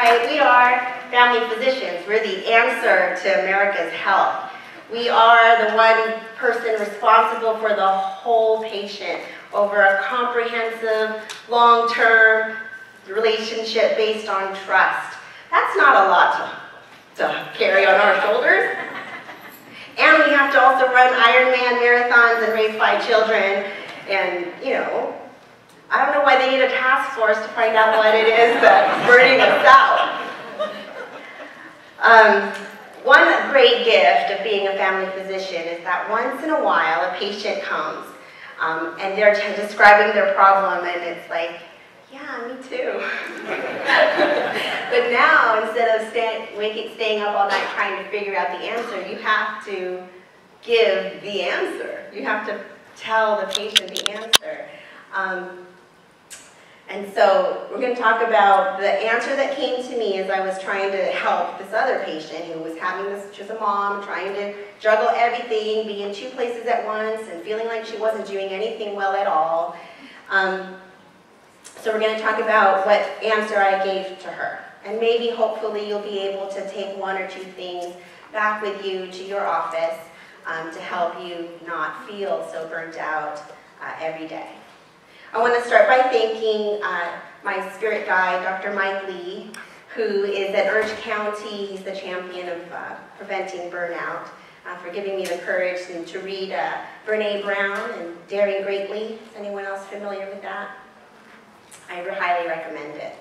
right, we are family physicians. We're the answer to America's health. We are the one person responsible for the whole patient over a comprehensive, long-term relationship based on trust. That's not a lot to carry on our shoulders. And we have to also run Ironman marathons and raise 5 children. And, you know, I don't know why they need a task force to find out what it is that's burning us out. One great gift of being a family physician is that once in a while a patient comes and they're describing their problem and it's like, yeah, me too. But now, instead of staying up all night trying to figure out the answer, you have to give the answer. You have to tell the patient the answer. And so we're going to talk about the answer that came to me as I was trying to help this other patient who was having this, she was a mom, trying to juggle everything, be in 2 places at once, and feeling like she wasn't doing anything well at all. So we're going to talk about what answer I gave to her. And maybe, hopefully, you'll be able to take 1 or 2 things back with you to your office to help you not feel so burnt out every day. I want to start by thanking my spirit guide, Dr. Mike Lee, who is at Orange County. He's the champion of preventing burnout, for giving me the courage to read Brené Brown and Daring Greatly. Is anyone else familiar with that? I highly recommend it.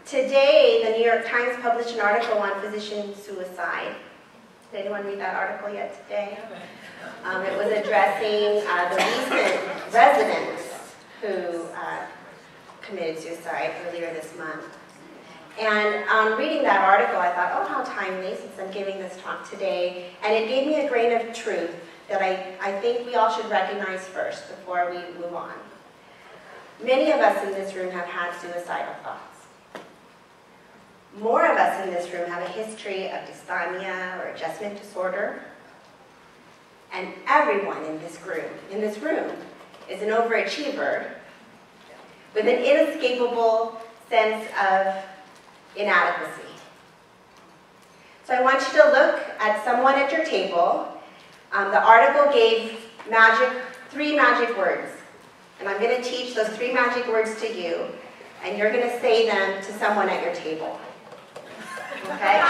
Today, the New York Times published an article on physician suicide. Did anyone read that article yet today? It was addressing the recent residents who committed suicide earlier this month. And reading that article, I thought, oh, how timely, since I'm giving this talk today. And it gave me a grain of truth that I think we all should recognize first before we move on. Many of us in this room have had suicidal thoughts. More of us in this room have a history of dysthymia or adjustment disorder. And everyone in this room is an overachiever with an inescapable sense of inadequacy. So I want you to look at someone at your table. The article gave 3 magic words. And I'm going to teach those 3 magic words to you, and you're going to say them to someone at your table. Okay?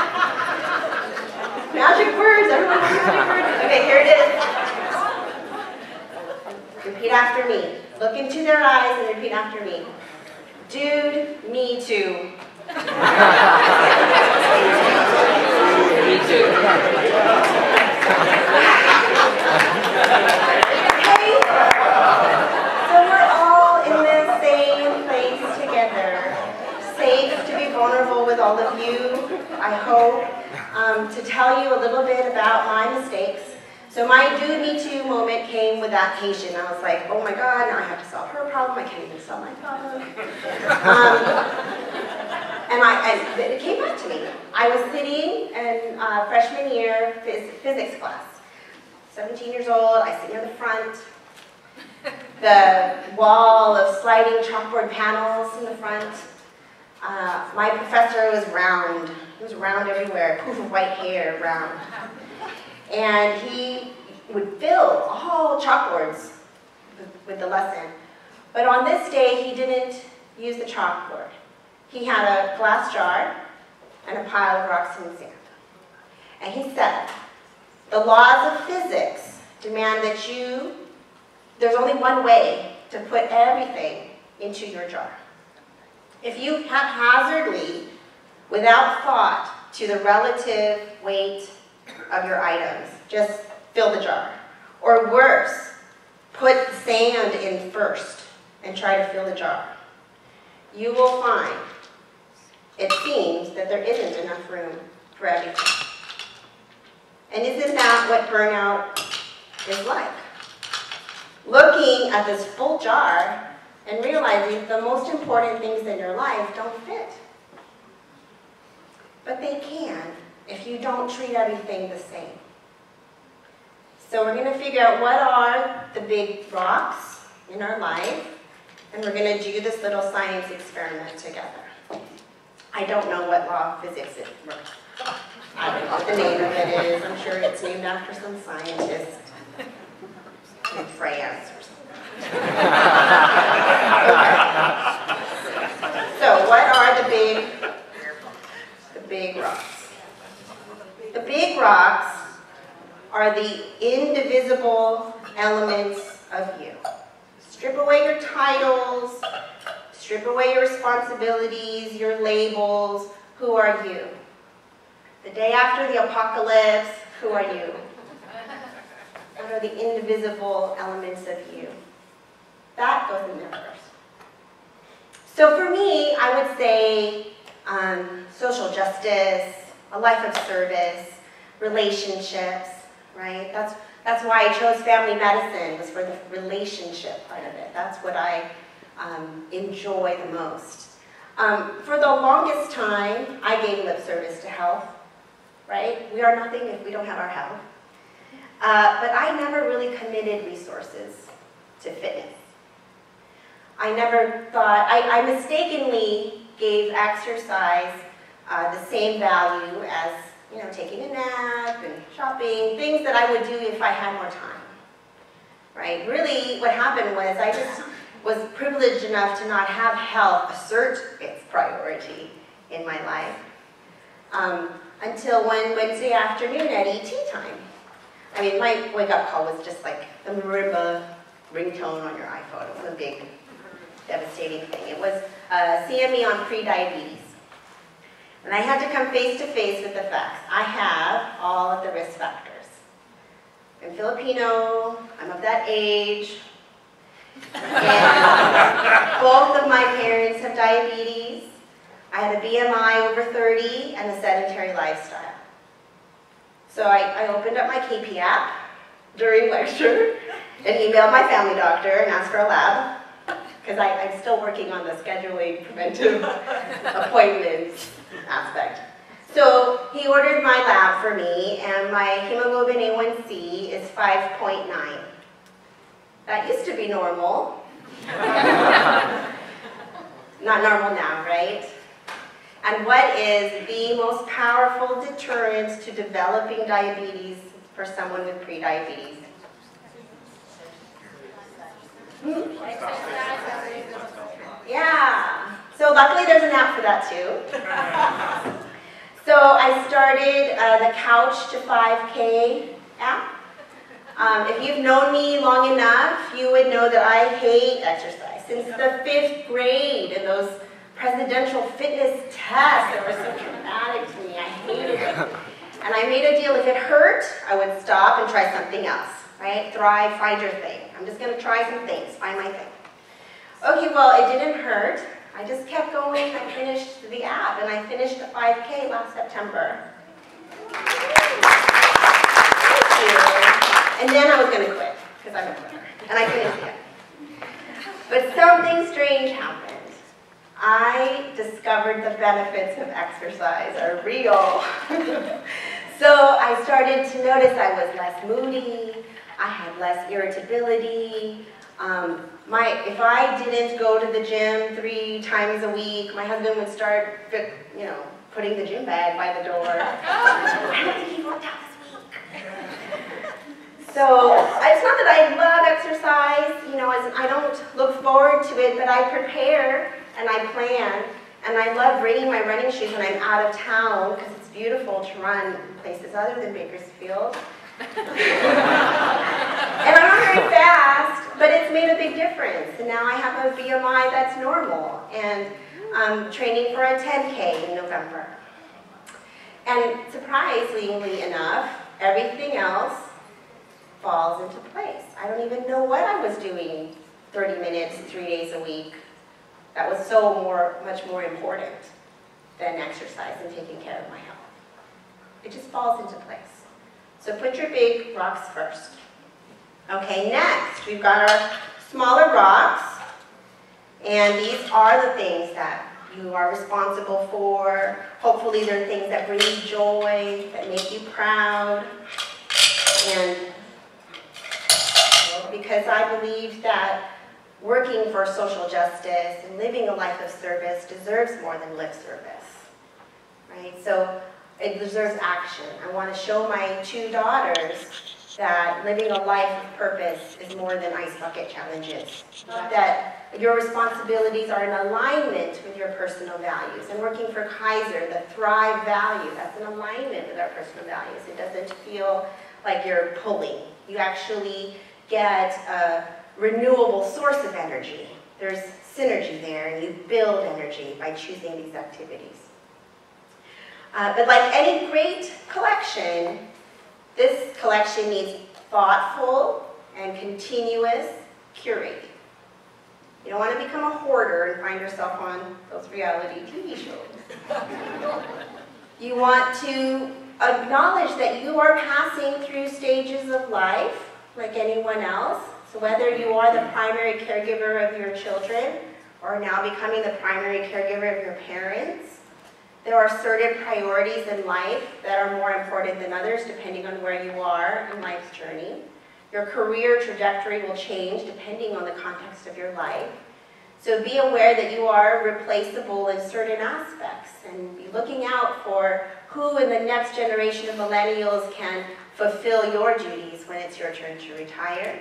Magic words, everyone knows magic words. Okay, here it is. Repeat after me. Look into their eyes and repeat after me. Dude, me too. Me too. Vulnerable with all of you, I hope, to tell you a little bit about my mistakes. So my do me too moment came with that patient. I was like, oh my God, now I have to solve her problem. I can't even solve my problem. And it came back to me. I was sitting in freshman year physics class. 17 years old, I sit near the front. The wall of sliding chalkboard panels in the front. My professor was round. He was round everywhere, poof of white hair, round. And he would fill all chalkboards with the lesson. But on this day, he didn't use the chalkboard. He had a glass jar and a pile of rocks and sand. And he said, the laws of physics demand that there's only one way to put everything into your jar. If you haphazardly, without thought to the relative weight of your items, just fill the jar. Or worse, put sand in first and try to fill the jar. You will find, it seems, that there isn't enough room for everything. And isn't that what burnout is like? Looking at this full jar and realizing the most important things in your life don't fit. But they can if you don't treat everything the same. So we're going to figure out what are the big rocks in our life, and we're going to do this little science experiment together. I don't know what law of physics it is. I don't know what the name of it is. I'm sure it's named after some scientist in France or something. Okay. So what are the big rocks? The big rocks are the indivisible elements of you. Strip away your titles, strip away your responsibilities, your labels. Who are you? The day after the apocalypse, who are you? What are the indivisible elements of you? That goes in there first. So for me, I would say social justice, a life of service, relationships, right? That's why I chose family medicine, was for the relationship part of it. That's what I enjoy the most. For the longest time, I gave lip service to health, right? We are nothing if we don't have our health. But I never really committed resources to fitness. I never thought, I mistakenly gave exercise the same value as, you know, taking a nap and shopping, things that I would do if I had more time, right? Really, what happened was I just was privileged enough to not have health assert its priority in my life until one Wednesday afternoon at ET time. I mean, my wake-up call was just like the marimba ringtone on your iPhone. It was a big, devastating thing. It was CME on pre-diabetes. And I had to come face to face with the facts. I have all of the risk factors. I'm Filipino, I'm of that age, and both of my parents have diabetes. I had a BMI over 30 and a sedentary lifestyle. So I opened up my KP app during lecture and emailed my family doctor and asked for a lab, because I'm still working on the scheduling preventive appointments aspect. So he ordered my lab for me, and my hemoglobin A1C is 5.9. That used to be normal. Not normal now, right? And what is the most powerful deterrent to developing diabetes for someone with pre-diabetes? Yeah. So luckily there's an app for that too. So I started the Couch to 5K app. If you've known me long enough, you would know that I hate exercise. Since the 5th grade and those presidential fitness tests that were so traumatic to me, I hated it. And I made a deal, if it hurt, I would stop and try something else, right? Thrive, find your thing. I'm just gonna try some things, find my thing. Okay, well, it didn't hurt. I just kept going. I finished the app, and I finished the 5K last September. Thank you. And then I was going to quit, because I'm a quitter. And I finished it. But something strange happened. I discovered the benefits of exercise are real. So I started to notice I was less moody. I had less irritability. If I didn't go to the gym 3 times a week, my husband would start, putting the gym bag by the door. I don't think he worked out this week. So it's not that I love exercise, I don't look forward to it, but I prepare and I plan, and I love bringing my running shoes when I'm out of town because it's beautiful to run in places other than Bakersfield. And I'm not very fast, but it's made a big difference. And now I have a BMI that's normal, and I'm training for a 10K in November. And surprisingly enough, everything else falls into place. I don't even know what I was doing 30 minutes, 3 days a week. That was much more important than exercise and taking care of my health. It just falls into place. So put your big rocks first. Okay, next we've got our smaller rocks, and these are the things that you are responsible for. Hopefully they're things that bring you joy, that make you proud, and because I believe that working for social justice and living a life of service deserves more than lip service. right? So it deserves action. I want to show my 2 daughters that living a life of purpose is more than ice bucket challenges. That your responsibilities are in alignment with your personal values. And working for Kaiser, the Thrive value, that's in alignment with our personal values. It doesn't feel like you're pulling. You actually get a renewable source of energy. There's synergy there, and you build energy by choosing these activities. But like any great collection, this collection needs thoughtful and continuous curating. You don't want to become a hoarder and find yourself on those reality TV shows. You want to acknowledge that you are passing through stages of life like anyone else. So whether you are the primary caregiver of your children or now becoming the primary caregiver of your parents, there are certain priorities in life that are more important than others depending on where you are in life's journey. Your career trajectory will change depending on the context of your life. So be aware that you are replaceable in certain aspects and be looking out for who in the next generation of millennials can fulfill your duties when it's your turn to retire.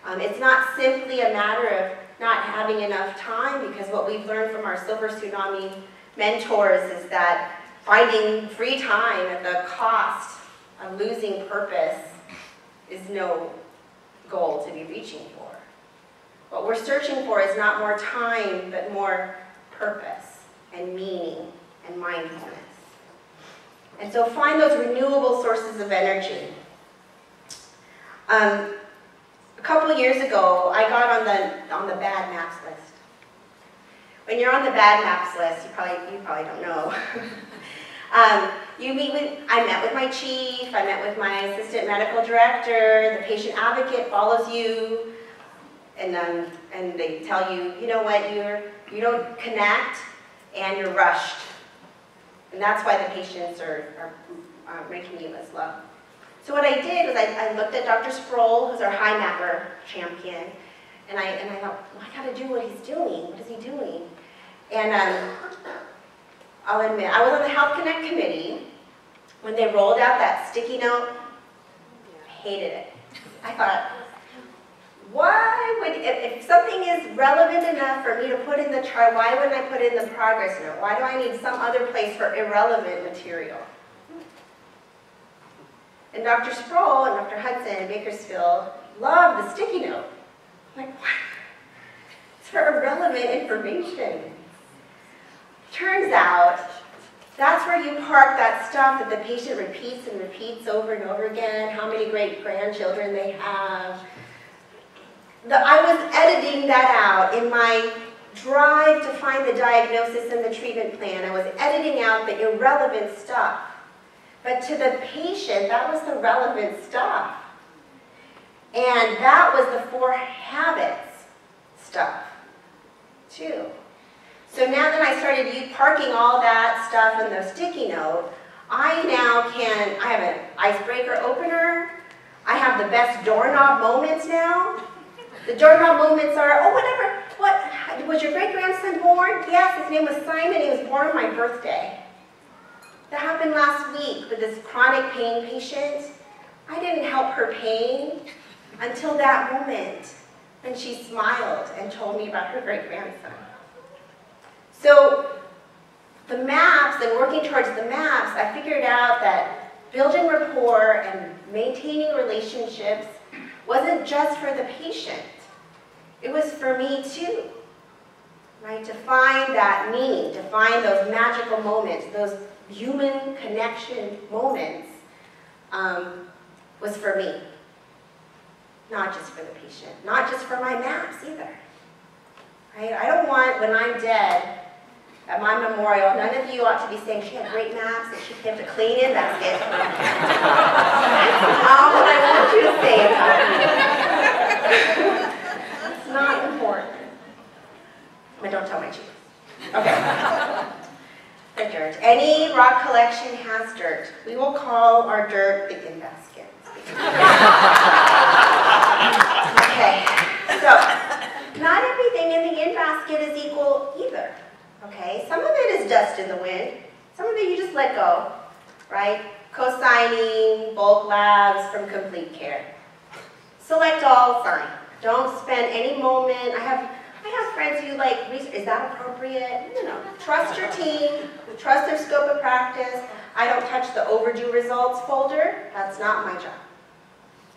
It's not simply a matter of not having enough time, because what we've learned from our Silver Tsunami mentors is that finding free time at the cost of losing purpose is no goal to be reaching for. What we're searching for is not more time, but more purpose and meaning and mindfulness. And so find those renewable sources of energy. A couple years ago, I got on the bad maps list. When you're on the bad maps list, you probably don't know. I met with my chief, I met with my assistant medical director, the patient advocate follows you, and they tell you, you know what, you don't connect and you're rushed. And that's why the patients are ranking you as low. So what I did was I looked at Dr. Sproul, who's our high mapper champion, and I thought, well, I gotta do what he's doing. What is he doing? And I'll admit, I was on the Health Connect committee when they rolled out that sticky note. I hated it. I thought, why would, if something is relevant enough for me to put in the chart, why wouldn't I put it in the progress note? Why do I need some other place for irrelevant material? And Dr. Sproul and Dr. Hudson in Bakersfield love the sticky note. I'm like, what? It's for irrelevant information. Turns out, that's where you park that stuff that the patient repeats and repeats over and over again, how many great grandchildren they have. I was editing that out in my drive to find the diagnosis and the treatment plan. I was editing out the irrelevant stuff. But to the patient, that was the relevant stuff. And that was the 4 habits stuff, too. So now that I started parking all that stuff in the sticky note, I have an icebreaker opener. I have the best doorknob moments now. The doorknob moments are, oh, whatever, what, was your great-grandson born? Yes, his name was Simon, he was born on my birthday. That happened last week with this chronic pain patient. I didn't help her pain until that moment when she smiled and told me about her great-grandson. So the maps and working towards the maps, I figured out that building rapport and maintaining relationships wasn't just for the patient. It was for me too, right? To find that meaning, to find those magical moments, those human connection moments was for me. Not just for the patient, not just for my maps either. Right? I don't want, when I'm dead, at my memorial, none of you ought to be saying she had great maps and she kept a clean in basket. That's not what I want you to say about me. It's not important. But don't tell my chief. Okay. The dirt. Any rock collection has dirt. We will call our dirt the in basket. Okay. So, not everything in the in basket is equal either. Okay, some of it is dust in the wind, Some of it you just let go, right? Co-signing, bulk labs from complete care. Select all, sign. Don't spend any moment. I have friends who like, is that appropriate? No. Trust your team, trust their scope of practice. I don't touch the overdue results folder. That's not my job.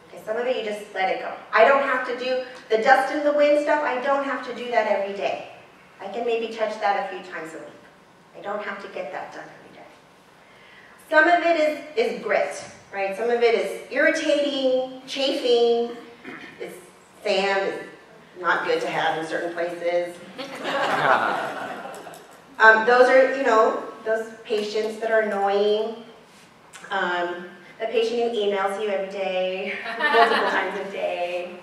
Okay, some of it you just let it go. I don't have to do the dust in the wind stuff. I don't have to do that every day. I can maybe touch that a few times a week. I don't have to get that done every day. Some of it is grit, right? Some of it is irritating, chafing. It's sand is not good to have in certain places. Those are, those patients that are annoying. The patient who emails you every day, multiple times a day.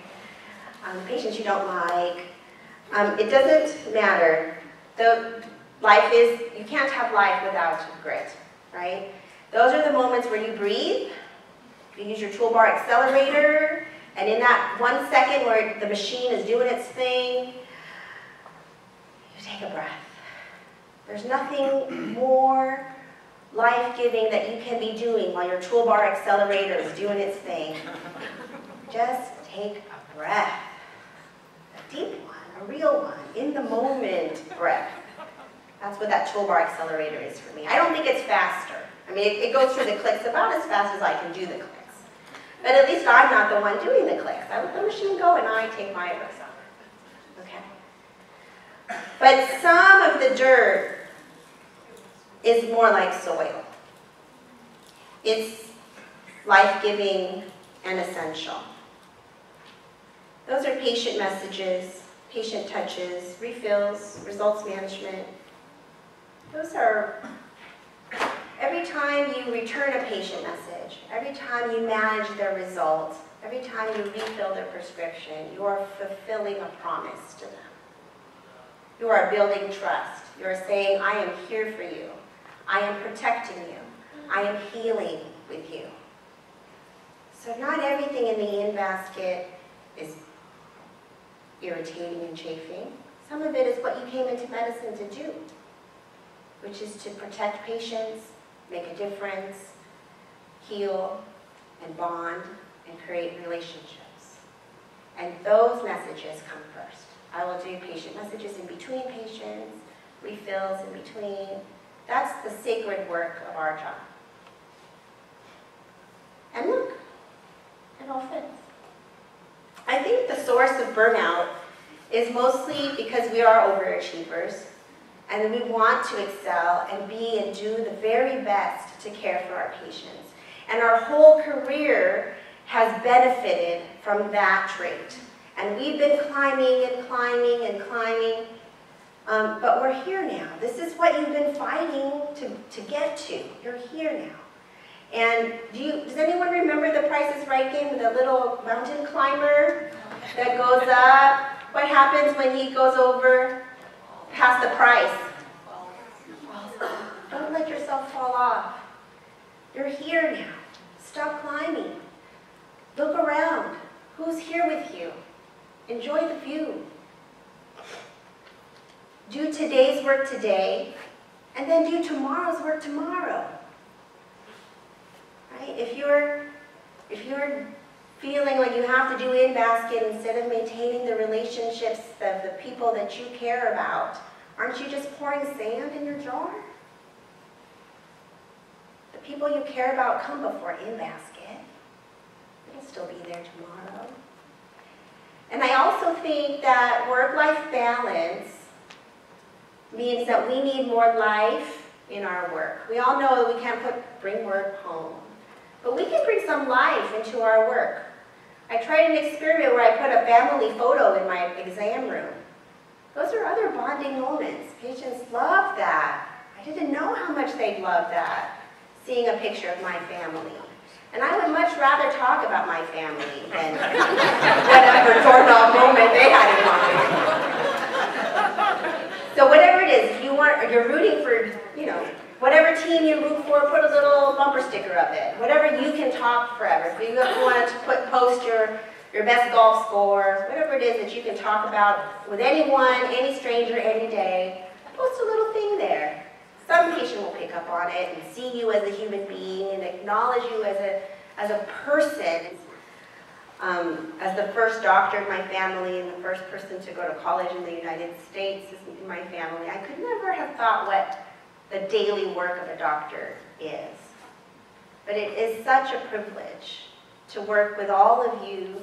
Patients you don't like. It doesn't matter. You can't have life without grit, right? Those are the moments where you breathe, you use your toolbar accelerator, and in that 1 second where the machine is doing its thing, you take a breath. There's nothing more life-giving that you can be doing while your toolbar accelerator is doing its thing. Just take a breath. A deep one, a real one, in the moment breath. That's what that toolbar accelerator is for me. I don't think it's faster. I mean, it goes through the clicks about as fast as I can do the clicks. But at least I'm not the one doing the clicks. I let the machine go and I take my breath off. Okay? But some of the dirt is more like soil. It's life-giving and essential. Those are patient messages, patient touches, refills, results management. Those are every time you return a patient message, every time you manage their results, every time you refill their prescription, you are fulfilling a promise to them. You are building trust. You are saying, I am here for you. I am protecting you. I am healing with you. So not everything in the in-basket is irritating and chafing. Some of it is what you came into medicine to do, which is to protect patients, make a difference, heal, and bond, and create relationships. And those messages come first. I will do patient messages in between patients, refills in between. That's the sacred work of our job. And look, it all fits. I think the source of burnout is mostly because we are overachievers and we want to excel and be and do the very best to care for our patients. And our whole career has benefited from that trait. And we've been climbing and climbing and climbing, but we're here now. This is what you've been fighting to get to. You're here now. And does anyone remember the Price is Right game with the little mountain climber that goes up? What happens when he goes over past the price? Don't let yourself fall off. You're here now. Stop climbing. Look around. Who's here with you? Enjoy the view. Do today's work today, and then do tomorrow's work tomorrow. Right? If you're feeling like you have to do in-basket instead of maintaining the relationships of the people that you care about, aren't you just pouring sand in your jar? The people you care about come before in-basket. It'll still be there tomorrow. And I also think that work-life balance means that we need more life in our work. We all know that we can't bring work home, but we can bring some life into our work. I tried an experiment where I put a family photo in my exam room. Those are other bonding moments. Patients love that. I didn't know how much they'd love that, seeing a picture of my family. And I would much rather talk about my family than whatever doorknob moment they had in mind. So whatever it is, if you're rooting for, whatever team you root for, put a little bumper sticker of it. Whatever you can talk forever. If you want to post your best golf score, whatever it is that you can talk about with anyone, any stranger, any day, post a little thing there. some patient will pick up on it and see you as a human being and acknowledge you as a person. As the first doctor in my family and the first person to go to college in the United States in my family, I could never have thought what the daily work of a doctor is. But it is such a privilege to work with all of you.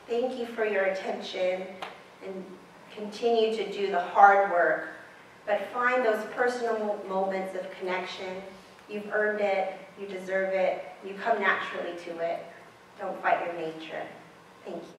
Thank you for your attention and continue to do the hard work. But find those personal moments of connection. You've earned it, you deserve it, you come naturally to it. Don't fight your nature. Thank you.